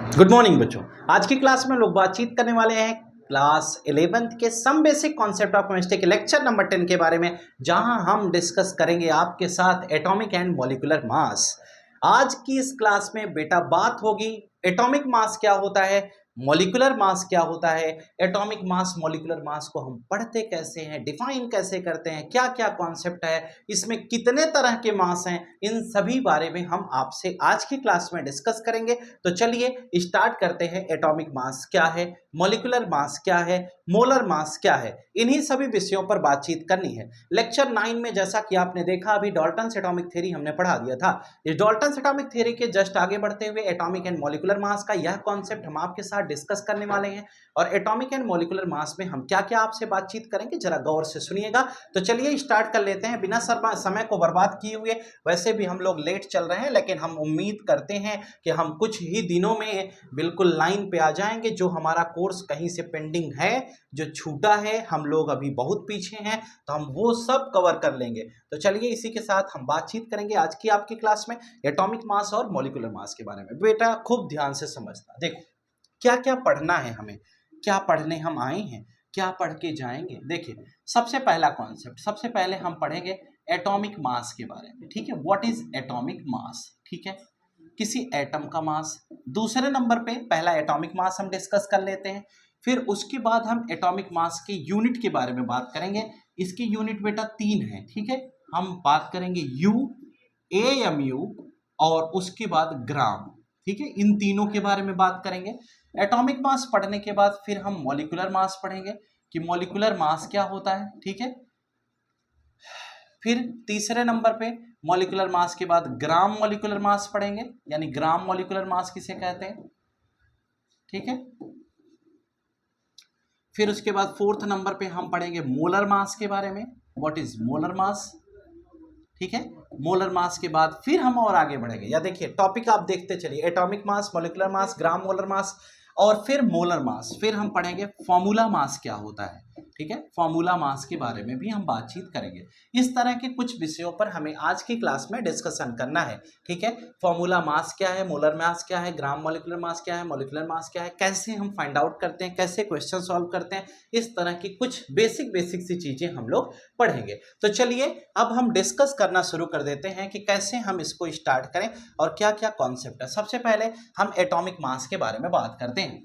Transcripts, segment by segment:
Good morning बच्चों। आज की क्लास में लोग बातचीत करने वाले हैं क्लास 11th के some basic concept of chemistry के लेक्चर नंबर 10 के बारे में, जहां हम डिस्कस करेंगे आपके साथ एटॉमिक एंड मॉलिक्यूलर मास। आज की इस क्लास में बेटा बात होगी एटॉमिक मास क्या होता है, मॉलिक्यूलर मास क्या होता है, एटॉमिक मास मॉलिक्यूलर मास को हम पढ़ते कैसे हैं, डिफाइन कैसे करते हैं, क्या क्या कॉन्सेप्ट है, इसमें कितने तरह के मास हैं, इन सभी बारे में हम आपसे आज की क्लास में डिस्कस करेंगे। तो चलिए स्टार्ट करते हैं। एटॉमिक मास क्या है, मॉलिक्यूलर मास क्या है, मोलर मास क्या है, इन्हीं सभी विषयों पर बातचीत करनी है। लेक्चर 9 में जैसा कि आपने देखा अभी डाल्टन्स एटॉमिक थ्योरी हमने पढ़ा दिया था। इस डाल्टन्स एटॉमिक थ्योरी के जस्ट आगे बढ़ते हुए एटॉमिक एंड मॉलिक्यूलर मास का यह कॉन्सेप्ट हम आपके साथ डिस्कस करने वाले हैं। और एटॉमिक एंड मॉलिक्यूलर मास में हम क्या क्या आपसे बातचीत करेंगे जरा गौर से सुनिएगा। तो चलिए स्टार्ट कर लेते हैं बिना समय को बर्बाद किए हुए। वैसे भी हम लोग लेट चल रहे हैं, लेकिन हम उम्मीद करते हैं कि हम कुछ ही दिनों में बिल्कुल लाइन पे आ जाएंगे। जो हमारा कोर्स कहीं से पेंडिंग है, जो छूटा है, हम लोग अभी बहुत पीछे हैं, तो हम वो सब कवर कर लेंगे। तो चलिए इसी के साथ हम बातचीत करेंगे आज की आपकी क्लास में एटॉमिक मास और मॉलिक्यूलर मास के बारे में। बेटा खूब ध्यान से समझना, देखो क्या क्या पढ़ना है हमें, क्या पढ़ने हम आए हैं, क्या पढ़ के जाएंगे। देखिए सबसे पहला कॉन्सेप्ट, सबसे पहले हम पढ़ेंगे एटॉमिक मास के बारे में। ठीक है, व्हाट इज एटॉमिक मास। ठीक है, किसी एटम का मास। दूसरे नंबर पे पहला एटॉमिक मास हम डिस्कस कर लेते हैं, फिर उसके बाद हम एटॉमिक मास के यूनिट के बारे में बात करेंगे। इसकी यूनिट बेटा 3 है। ठीक है, हम बात करेंगे यू, एएमयू और उसके बाद ग्राम। ठीक है, इन तीनों के बारे में बात करेंगे। एटॉमिक मास पढ़ने के बाद फिर हम मॉलिक्यूलर मास पढ़ेंगे कि मॉलिक्यूलर मास क्या होता है। ठीक है, फिर तीसरे नंबर पे मॉलिक्यूलर मास के बाद ग्राम मॉलिक्यूलर मास पढ़ेंगे, यानी ग्राम मॉलिक्यूलर मास किसे कहते हैं। ठीक है, फिर उसके बाद फोर्थ नंबर पे हम पढ़ेंगे मोलर मास के बारे में, व्हाट इज मोलर मास। ठीक है, मोलर मास के बाद फिर हम और आगे बढ़ेंगे। या देखिए टॉपिक आप देखते चलिए, एटॉमिक मास, मॉलिक्यूलर मास, ग्राम मोलर मास और फिर मोलर मास। फिर हम पढ़ेंगे फॉर्मूला मास क्या होता है। ठीक है, फॉर्मूला मास के बारे में भी हम बातचीत करेंगे। इस तरह के कुछ विषयों पर हमें आज की क्लास में डिस्कशन करना है। ठीक है, फॉर्मूला मास क्या है, मोलर मास क्या है, ग्राम मॉलिक्यूलर मास क्या है, मॉलिक्यूलर मास क्या है, कैसे हम फाइंड आउट करते हैं, कैसे क्वेश्चन सॉल्व करते हैं, इस तरह की कुछ बेसिक सी चीजें हम लोग पढ़ेंगे। तो चलिए अब हम डिस्कस करना शुरू कर देते हैं कि कैसे हम इसको स्टार्ट करें और क्या क्या कॉन्सेप्ट है। सबसे पहले हम एटॉमिक मास के बारे में बात करते हैं।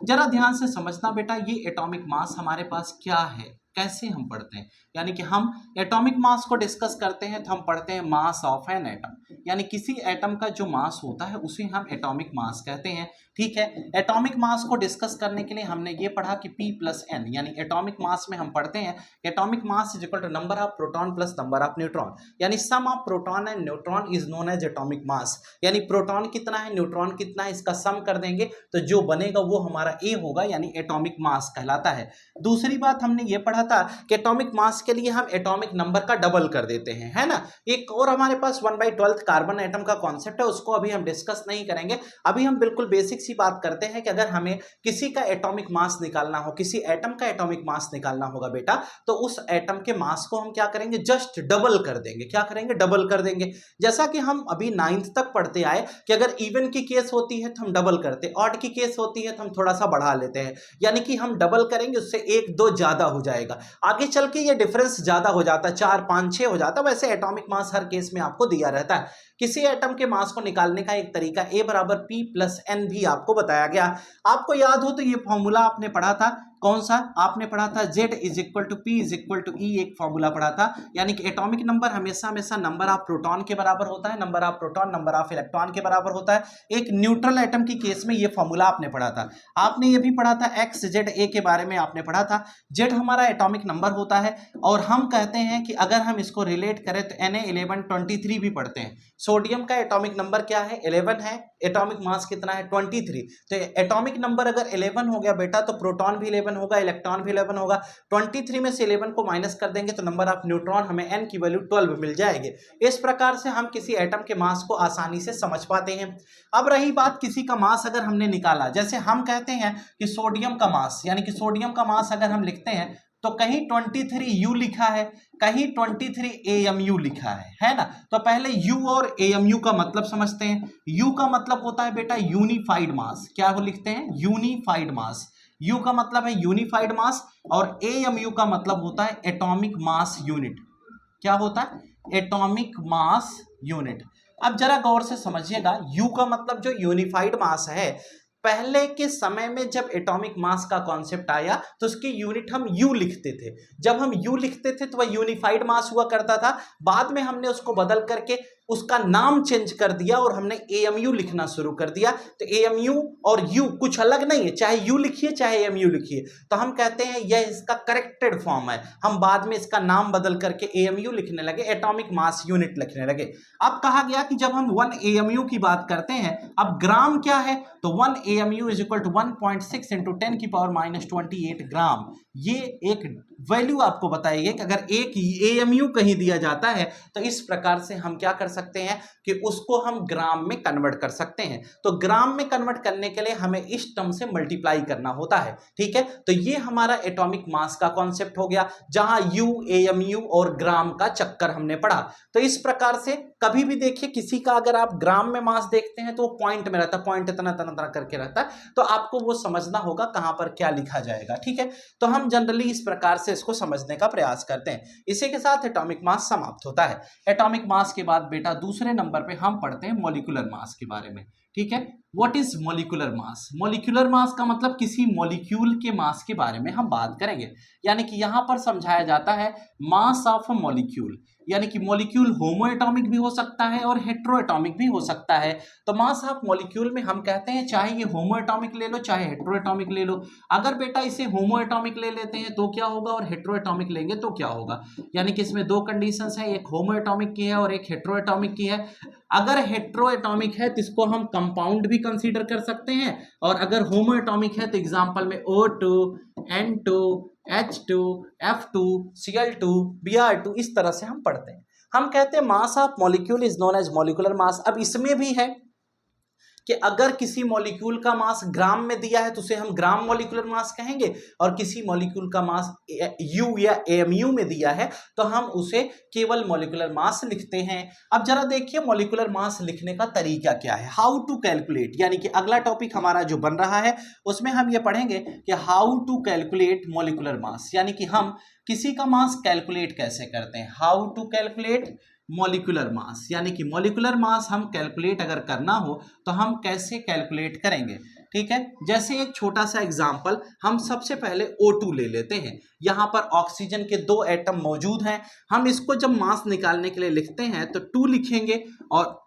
जरा ध्यान से समझना बेटा, ये एटॉमिक मास हमारे पास क्या है, कैसे हम पढ़ते हैं। यानी कि हम एटॉमिक मास को डिस्कस करते हैं तो हम पढ़ते हैं मास ऑफ एन एटम, यानी किसी एटम का जो मास होता है उसे हम एटॉमिक मास कहते हैं। ठीक है, एटॉमिक मास को डिस्कस करने के लिए हमने ये पढ़ा कि P प्लस एन, यानी एटॉमिक मास में हम पढ़ते हैं atomic mass is equal to number of proton plus number of neutron, यानी sum of proton and neutron is known as atomic mass. यानी प्रोटॉन कितना है, न्यूट्रॉन कितना है, इसका सम कर देंगे तो जो बनेगा वो हमारा ए होगा, यानी एटॉमिक मास कहलाता है। दूसरी बात हमने ये पढ़ा था कि एटॉमिक मास के लिए हम एटॉमिक नंबर का डबल कर देते हैं, है ना। एक और हमारे पास 1/12 कार्बन एटम का कॉन्सेप्ट है, उसको अभी हम डिस्कस नहीं करेंगे। अभी हम बिल्कुल बेसिक सी बात करते हैं कि अगर हमें किसी का एटॉमिक मास निकालना हो, किसी एटम का एटॉमिक मास निकालना होगा बेटा, तो उस एटम के मास को हम क्या करेंगे, जस्ट डबल कर देंगे। क्या करेंगे, डबल कर देंगे। जैसा कि हम अभी 9th तक पढ़ते आए कि अगर इवन की केस होती है तो हम डबल करते, ऑड की केस होती है तो हम थोड़ा सा बढ़ा लेते हैं, यानी कि हम डबल करेंगे उससे 1 2 ज्यादा हो जाएगा। आगे चल के ये डिफरेंस ज्यादा हो जाता है, 4 5 6 हो जाता है। वैसे एटॉमिक मास हर केस में आपको दिया रहता है। किसी एटम के मास को निकालने का एक तरीका ए बराबर P प्लस एन भी आपको बताया गया। आपको याद हो तो ये फॉर्मूला आपने पढ़ा था, कौन सा आपने पढ़ा था, Z is equal to P is equal to E, एक फॉर्मूला पढ़ा था। यानी कि एटॉमिक नंबर हमेशा हमेशा नंबर ऑफ प्रोटॉन के बराबर होता है, number of proton number of electron के बराबर होता है। एक न्यूट्रल एटम की केस में ये फॉर्मूला आपने पढ़ा था। आपने ये भी पढ़ा था XZA के बारे में आपने पढ़ा था। Z हमारा एटॉमिक नंबर होता है और हम कहते हैं कि अगर हम इसको रिलेट करें तो Na1123 भी पढ़ते हैं। सोडियम का एटॉमिक नंबर क्या है, 11 है, एटॉमिक मास कितना है 23। तो एटॉमिक नंबर अगर 11 हो गया बेटा तो प्रोटॉन भी 11 होगा, इलेक्ट्रॉन भी 11 होगा। 23 में से 11 को माइनस कर देंगे तो नंबर ऑफ न्यूट्रॉन हमें n की वैल्यू 12 मिल जाएगी। इस प्रकार से हम किसी एटम के मास को आसानी से समझ पाते हैं। अब रही बात किसी का मास अगर हमने निकाला, जैसे हम कहते हैं कि सोडियम का मास, यानी कि सोडियम का मास अगर हम लिखते हैं तो कहीं 23U लिखा है, कहीं 23AMU लिखा है ना। तो पहले U और AMU का मतलब समझते हैं। U का मतलब होता है बेटा यूनिफाइड मास। क्या वो लिखते हैं? यूनिफाइड मास। U का मतलब है यूनिफाइड मास और AMU का मतलब होता है एटॉमिक मास यूनिट। क्या होता है? Atomic mass unit. अब जरा गौर से समझिएगा, U का मतलब जो यूनिफाइड मास है, पहले के समय में जब एटॉमिक मास का कॉन्सेप्ट आया तो उसकी यूनिट हम U लिखते थे। जब हम U लिखते थे तो वह यूनिफाइड मास हुआ करता था। बाद में हमने उसको बदल करके उसका नाम चेंज कर दिया और हमने AMU लिखना शुरू कर दिया। तो AMU और U कुछ अलग नहीं है, चाहे U लिखिए चाहे AMU लिखिए। तो हम कहते हैं यह इसका करेक्टेड फॉर्म है। हम बाद में इसका नाम बदल करके AMU लिखने लगे, एटॉमिक मास यूनिट लिखने लगे। अब कहा गया कि जब हम 1 AMU की बात करते हैं, अब ग्राम क्या है? तो 1 AMU is equal to 1.6 into 10 की पावर -28 ग्राम। ये एक वैल्यू आपको बताइए कि अगर एक AMU कहीं दिया जाता है तो इस प्रकार से हम क्या कर सकते हैं कि उसको हम ग्राम में कन्वर्ट कर सकते हैं। तो ग्राम में कन्वर्ट करने के लिए हमें इस टर्म से मल्टीप्लाई करना होता है। ठीक है, तो ये हमारा एटॉमिक मास का कॉन्सेप्ट हो गया, जहां U, AMU और ग्राम का चक्कर हमने पढ़ा। तो इस प्रकार से कभी भी देखिए किसी का अगर आप ग्राम में मास देखते हैं तो वो पॉइंट में रहता है, पॉइंट इतना इतना इतना करके रहता है, तो आपको वो समझना होगा कहां पर क्या लिखा जाएगा। ठीक है, तो हम जनरली इस प्रकार से इसको समझने का प्रयास करते हैं। इसी के साथ एटॉमिक मास समाप्त होता है। एटॉमिक मास के बाद बेटा दूसरे नंबर पे हम पढ़ते हैं मॉलिक्यूलर मास के बारे में। ठीक है, what is molecular mass? Molecular mass का मतलब किसी मॉलिक्यूल के मास के बारे में हम बात करेंगे। यानी कि यहां पर समझाया जाता है मास ऑफ अ मॉलिक्यूल। यानी कि मॉलिक्यूल होमो एटॉमिक भी हो सकता है और हेट्रो एटॉमिक भी हो सकता है। तो मास ऑफ मॉलिक्यूल में हम कहते हैं चाहे ये होमो एटॉमिक ले लो चाहे हेट्रो एटॉमिक ले लो। अगर बेटा इसे होमो एटॉमिक ले लेते हैं तो क्या होगा और हेट्रो एटॉमिक लेंगे तो क्या होगा? यानी कि इसमें दो कंडीशंस हैं, एक होमो एटॉमिक की है और एक हेट्रो एटॉमिक की है। अगर हेट्रो एटॉमिक है तो इसको हम कंपाउंड भी कंसीडर कर सकते हैं, और अगर होमो एटॉमिक है तो एग्जांपल में O2, N2, H2, F2, Cl2, Br2, इस तरह से हम पढ़ते हैं। हम कहते हैं mass of molecule is known as molecular mass. अब इसमें भी है कि अगर किसी मॉलिक्यूल का मास ग्राम में दिया है तो उसे हम ग्राम मॉलिक्यूलर मास कहेंगे, और किसी मॉलिक्यूल का मास U या AMU में दिया है तो हम उसे केवल मॉलिक्यूलर मास लिखते हैं। अब जरा देखिए मॉलिक्यूलर मास लिखने का तरीका क्या है, हाउ टू कैलकुलेट। यानी कि अगला टॉपिक हमारा जो बन रहा है उसमें हम ये पढ़ेंगे कि how to calculate molecular mass. यानी कि हम किसी का मास कैलकुलेट कैसे करते हैं, how to calculate molecular mass. यानी कि मॉलिक्यूलर मास हम कैलकुलेट अगर करना हो तो हम कैसे कैलकुलेट करेंगे। ठीक है, जैसे एक छोटा सा एग्जांपल हम सबसे पहले O2 ले लेते हैं। यहां पर ऑक्सीजन के दो एटम मौजूद हैं। हम इसको जब मास निकालने के लिए लिखते हैं तो 2 लिखेंगे और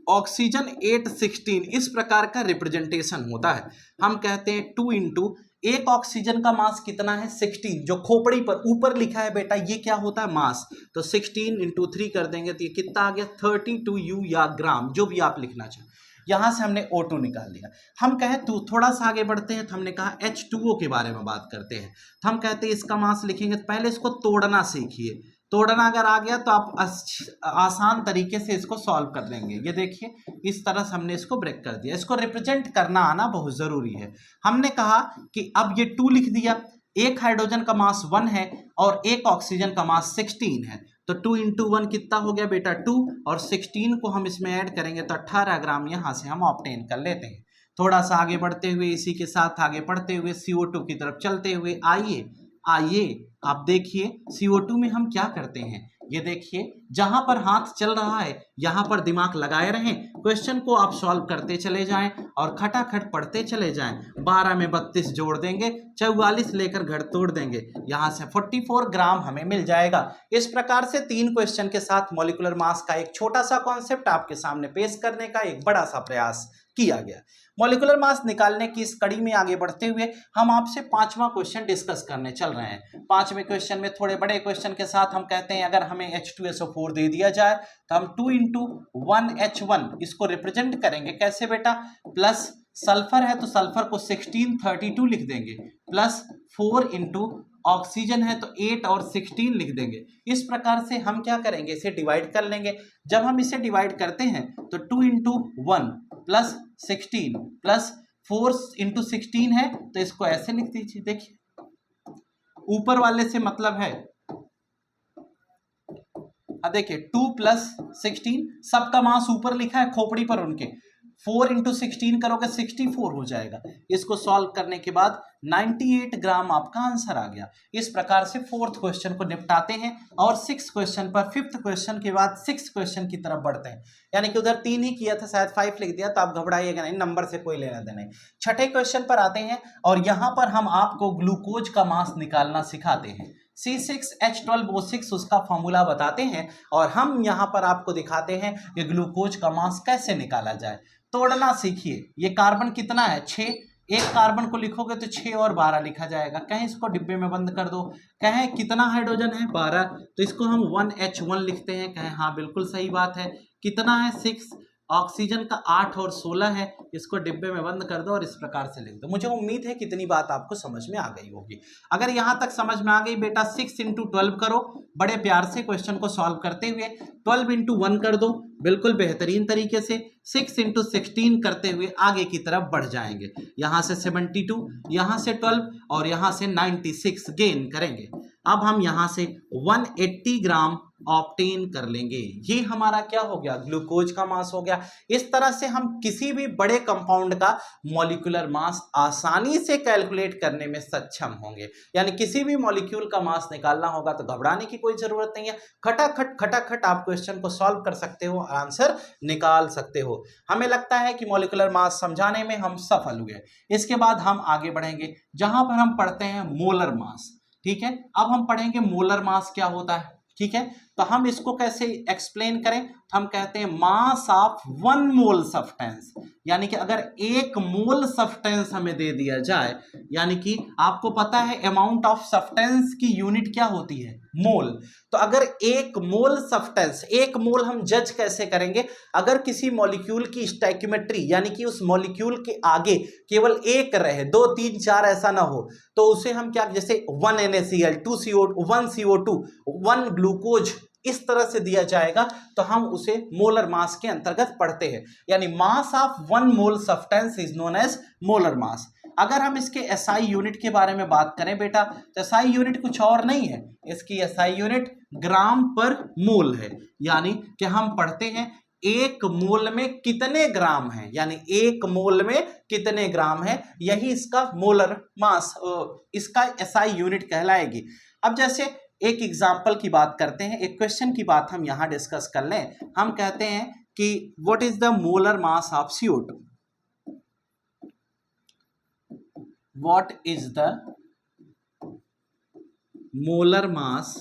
ऑक्सीजन 816 इस प्रकार का रिप्रेजेंटेशन होता है। हम कहते हैं 2 इंटू एक ऑक्सीजन का मास कितना है 16, जो खोपड़ी पर ऊपर लिखा है बेटा ये क्या होता है मास। तो 16 इंटू 3 कर देंगे तो ये कितना आ गया 32U या ग्राम, जो भी आप लिखना चाहें। यहां से हमने O2 निकाल लिया। हम कहें तो थोड़ा सा आगे बढ़ते हैं तो हमने कहा H2O के बारे में बात करते हैं। तो हम कहते हैं इसका मास लिखेंगे तो पहले इसको तोड़ना सीखिए। तोड़ना अगर आ गया तो आप आसान तरीके से इसको सॉल्व कर लेंगे। ये देखिए इस तरह से हमने इसको ब्रेक कर दिया। इसको रिप्रेजेंट करना आना बहुत जरूरी है। हमने कहा कि अब ये 2 लिख दिया, एक हाइड्रोजन का मास 1 है और एक ऑक्सीजन का मास 16 है। तो 2 इंटू 1 कितना हो गया बेटा 2, और 16 को हम इसमें ऐड करेंगे तो 18 ग्राम यहां से हम ऑब्टेन कर लेते हैं। थोड़ा सा आगे बढ़ते हुए इसी के साथ आगे बढ़ते हुए CO2 की तरफ चलते हुए आइए आप देखिए CO2 में हम क्या करते हैं। ये देखिए जहां पर हाथ चल रहा है यहां पर दिमाग लगाए रहें, क्वेश्चन को आप सॉल्व करते चले जाएं और खटाखट पढ़ते चले जाएं। 12 में 32 जोड़ देंगे, 44 लेकर घर तोड़ देंगे, यहां से 44 ग्राम हमें मिल जाएगा। इस प्रकार से 3 क्वेश्चन के साथ मॉलिक्यूलर मास का एक छोटा सा कॉन्सेप्ट आपके सामने पेश करने का एक बड़ा सा प्रयास किया गया। मॉलिक्यूलर मास निकालने की इस कड़ी में आगे बढ़ते हुए हम आपसे 5वां क्वेश्चन डिस्कस करने चल रहे हैं। 5वें क्वेश्चन में थोड़े बड़े क्वेश्चन के साथ हम कहते हैं अगर हमें H2SO4 दे दिया जाए तो हम 2 इंटू 1H1 इसको रिप्रेजेंट करेंगे कैसे बेटा, प्लस सल्फर है तो सल्फर को 1632 लिख देंगे, प्लस 4 इंटू ऑक्सीजन है तो 8 और 16 लिख देंगे। इस प्रकार से हम क्या करेंगे इसे डिवाइड कर लेंगे। जब हम इसे डिवाइड करते हैं तो 2 इंटू 1 प्लस 16 प्लस 4 इंटू 16 है तो इसको ऐसे लिख दीजिए। देखिए ऊपर वाले से मतलब है, देखिए 2 + 16, सबका मास ऊपर लिखा है खोपड़ी पर उनके, 4 × 16 करोगे 64 हो जाएगा। इसको सॉल्व करने के बाद 98 ग्राम आपका आंसर आ गया। इस प्रकार से 4th क्वेश्चन को निपटाते हैं और 6th क्वेश्चन पर 5th क्वेश्चन के बाद 6th क्वेश्चन की तरफ बढ़ते हैं। यानी कि उधर 3 ही किया था, शायद 5 लिख दिया, तो आप घबराइएगा नहीं, नंबर से कोई लेना देना नहीं। 6ठे क्वेश्चन पर आते हैं और यहां पर हम आपको ग्लूकोज का मास निकालना सिखाते हैं। C6H12O6 उसका फॉर्मूला बताते हैं और हम यहां पर आपको दिखाते हैं कि ग्लूकोज का मास कैसे निकाला जाए। तोड़ना सीखिए। ये कार्बन कितना है? 6। एक कार्बन को लिखोगे तो 6 और 12 लिखा जाएगा। कहें इसको डिब्बे में बंद कर दो। कहें कितना हाइड्रोजन है? 12, तो इसको हम 1H1 लिखते हैं। कहें हाँ बिल्कुल सही बात है। कितना है? 6। ऑक्सीजन का 8 और 16 है। इसको डिब्बे में बंद कर दो और इस प्रकार से लिख दो। मुझे उम्मीद है कितनी बात आपको समझ में आ गई होगी। अगर यहां तक समझ में आ गई बेटा, 6 × 12 करो, बड़े प्यार से क्वेश्चन को सॉल्व करते हुए 12 × 1 कर दो, बिल्कुल बेहतरीन तरीके से 6 × 16 करते हुए आगे की तरफ बढ़ जाएंगे। यहां से 72, यहां से 12 और यहां से 96 गेन करेंगे। अब हम यहां से 180 ग्राम ऑब्टेन कर लेंगे। ये हमारा क्या हो गया? ग्लूकोज का मास हो गया। इस तरह से हम किसी भी बड़े कंपाउंड का मॉलिक्यूलर मास आसानी से कैलकुलेट करने में सक्षम होंगे। यानी किसी भी मॉलिक्यूल का मास निकालना होगा तो घबराने की कोई जरूरत नहीं है। खटाखट आप क्वेश्चन को सॉल्व कर सकते हो, आंसर निकाल सकते हो। हमें लगता है कि मॉलिक्यूलर मास समझाने में हम सफल हुए। इसके बाद हम आगे बढ़ेंगे जहां पर हम पढ़ते हैं मोलर मास। ठीक है, अब हम पढ़ेंगे मोलर मास क्या होता है। ठीक है, तो हम इसको कैसे एक्सप्लेन करें? हम कहते हैं मास ऑफ 1 मोल सब्सटेंस। यानी कि अगर 1 मोल सब्सटेंस हमें दे दिया जाए, यानी कि आपको पता है अमाउंट ऑफ सब्सटेंस की यूनिट क्या होती है? मोल। तो अगर 1 मोल सब्सटेंस, 1 मोल हम जज कैसे करेंगे? अगर किसी मॉलिक्यूल की स्टोइकियोमेट्री, यानी कि उस मॉलिक्यूल के आगे केवल एक रहे, 2 3 4 ऐसा ना हो, तो उसे हम क्या, जैसे 1 NaCl, 2 CO2, 1 CO2, 1 ग्लूकोज, इस तरह से दिया जाएगा तो हम उसे मोलर मास के अंतर्गत पढ़ते हैं। यानी mass of 1 mole substance is known as molar mass. अगर हम इसके SI यूनिट के बारे में बात करें बेटा, तो SI यूनिट कुछ और नहीं है, इसकी SI यूनिट ग्राम पर मोल है। यानी कि हम पढ़ते हैं 1 मोल में कितने ग्राम है, यानी 1 मोल में कितने ग्राम है, यही इसका मोलर मास, इसका SI यूनिट कहलाएगी। अब जैसे एक एग्जाम्पल की बात करते हैं, एक क्वेश्चन की बात हम यहां डिस्कस कर लें। हम कहते हैं कि what is the molar mass of CO2? What is the molar mass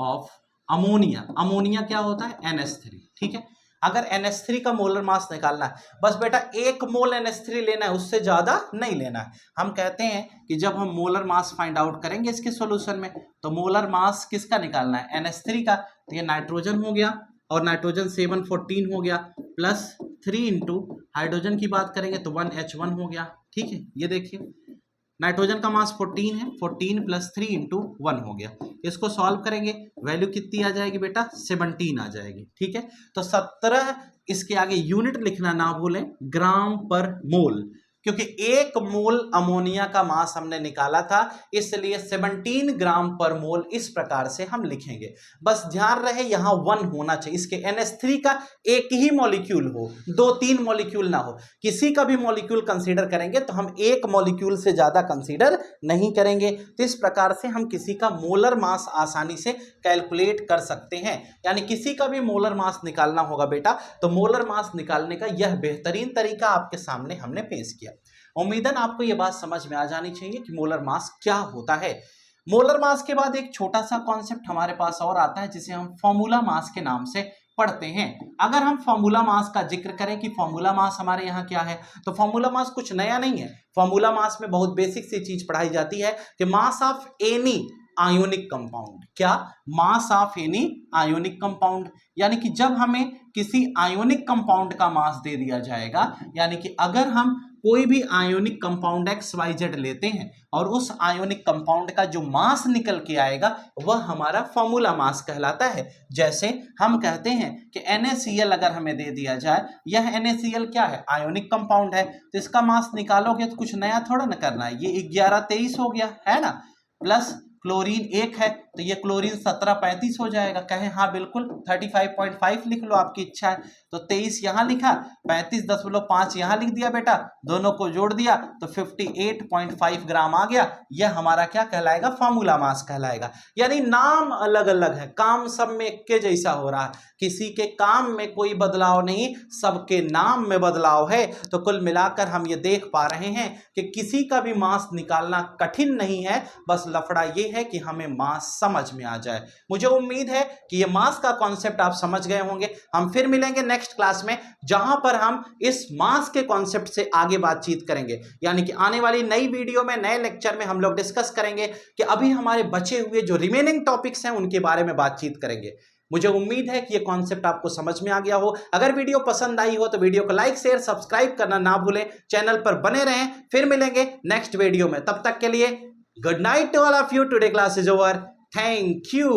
of ammonia? Ammonia क्या होता है? NH3। ठीक है, अगर NH3 का मोलर मास निकालना है, बस बेटा 1 मोल NH3 लेना है, उससे ज्यादा नहीं लेना है। हम कहते हैं कि जब हम मोलर मास फाइंड आउट करेंगे इसके सॉल्यूशन में, तो मोलर मास किसका निकालना है? NH3 का। तो ये नाइट्रोजन हो गया और नाइट्रोजन 714 हो गया, प्लस 3 इंटू हाइड्रोजन की बात करेंगे तो 1H1 हो गया। ठीक है, ये देखिए नाइट्रोजन का मास 14 है, 14 + 3 × 1 हो गया। इसको सॉल्व करेंगे, वैल्यू कितनी आ जाएगी बेटा? 17 आ जाएगी। ठीक है, तो 17, इसके आगे यूनिट लिखना ना भूलें, ग्राम पर मोल, क्योंकि 1 मोल अमोनिया का मास हमने निकाला था, इसलिए 17 ग्राम पर मोल इस प्रकार से हम लिखेंगे। बस ध्यान रहे यहां 1 होना चाहिए, इसके NH3 का एक ही मॉलिक्यूल हो, 2-3 मॉलिक्यूल ना हो। किसी का भी मॉलिक्यूल कंसीडर करेंगे तो हम 1 मॉलिक्यूल से ज्यादा कंसीडर नहीं करेंगे। तो इस प्रकार से हम किसी का मोलर मास आसानी से कैलकुलेट कर सकते हैं। यानी किसी का भी मोलर मास निकालना होगा बेटा, तो मोलर मास निकालने का यह बेहतरीन तरीका आपके सामने हमने पेश किया। उम्मीदन आपको यह बात समझ में आ जानी चाहिए कि मोलर मास क्या होता है। मोलर मास के बाद एक छोटा सा कॉन्सेप्ट हमारे पास और आता है, जिसे हम फॉर्मूला मास के नाम से पढ़ते हैं। अगर हम फॉर्मूला मास का जिक्र करें कि फॉर्मूला मास हमारे यहाँ क्या है, तो फॉर्मूला मास कुछ नया नहीं है। फॉर्मूला मास में बहुत बेसिक सी चीज पढ़ाई जाती है कि mass of any ionic compound. क्या? Mass of any ionic compound. यानी कि जब हमें किसी आयोनिक कंपाउंड का मास दे दिया जाएगा, यानी कि अगर हम कोई भी आयोनिक कंपाउंड XYZ लेते हैं और उस आयोनिक कंपाउंड का जो मास निकल के आएगा वह हमारा फॉर्मूला मास कहलाता है। जैसे हम कहते हैं कि NaCl अगर हमें दे दिया जाए, यह NaCl क्या है? आयोनिक कंपाउंड है, तो इसका मास निकालोगे तो कुछ नया थोड़ा ना करना है, ये 1123 हो गया है ना, प्लस क्लोरीन 1 है तो ये क्लोरीन 1735 हो जाएगा। कहें हाँ बिल्कुल, 35.5 लिख लो, आपकी इच्छा है। तो 23 यहां लिखा, 35.5 यहां लिख दिया बेटा, दोनों को जोड़ दिया तो 58.5 ग्राम आ गया। यह हमारा क्या कहलाएगा? फॉर्मूला मास कहलाएगा। यानी नाम अलग अलग है, काम सब में एक के जैसा हो रहा है, किसी के काम में कोई बदलाव नहीं, सबके नाम में बदलाव है। तो कुल मिलाकर हम ये देख पा रहे हैं कि किसी का भी मास निकालना कठिन नहीं है, बस लफड़ा ये है कि हमें मास समझ में आ जाए। मुझे उम्मीद है कि ये मास का कॉन्सेप्ट आप समझ गए होंगे। हम फिर मिलेंगे नेक्स्ट क्लास में, जहां पर हम इस मास के कॉन्सेप्ट से आगे बातचीत करेंगे। यानी कि आने वाली नई वीडियो में, नए लेक्चर में हम लोग डिस्कस करेंगे कि अभी हमारे बचे हुए जो रिमेनिंग टॉपिक्स हैं उनके बारे में बातचीत करेंगे। मुझे उम्मीद है कि ये कॉन्सेप्ट आपको समझ में आ गया हो। अगर वीडियो पसंद आई हो तो वीडियो को लाइक, शेयर, सब्सक्राइब करना ना भूलें। चैनल पर बने रहें। फिर मिलेंगे नेक्स्ट वीडियो में, तब तक के लिए good night to all of you. Today class is over. Thank you.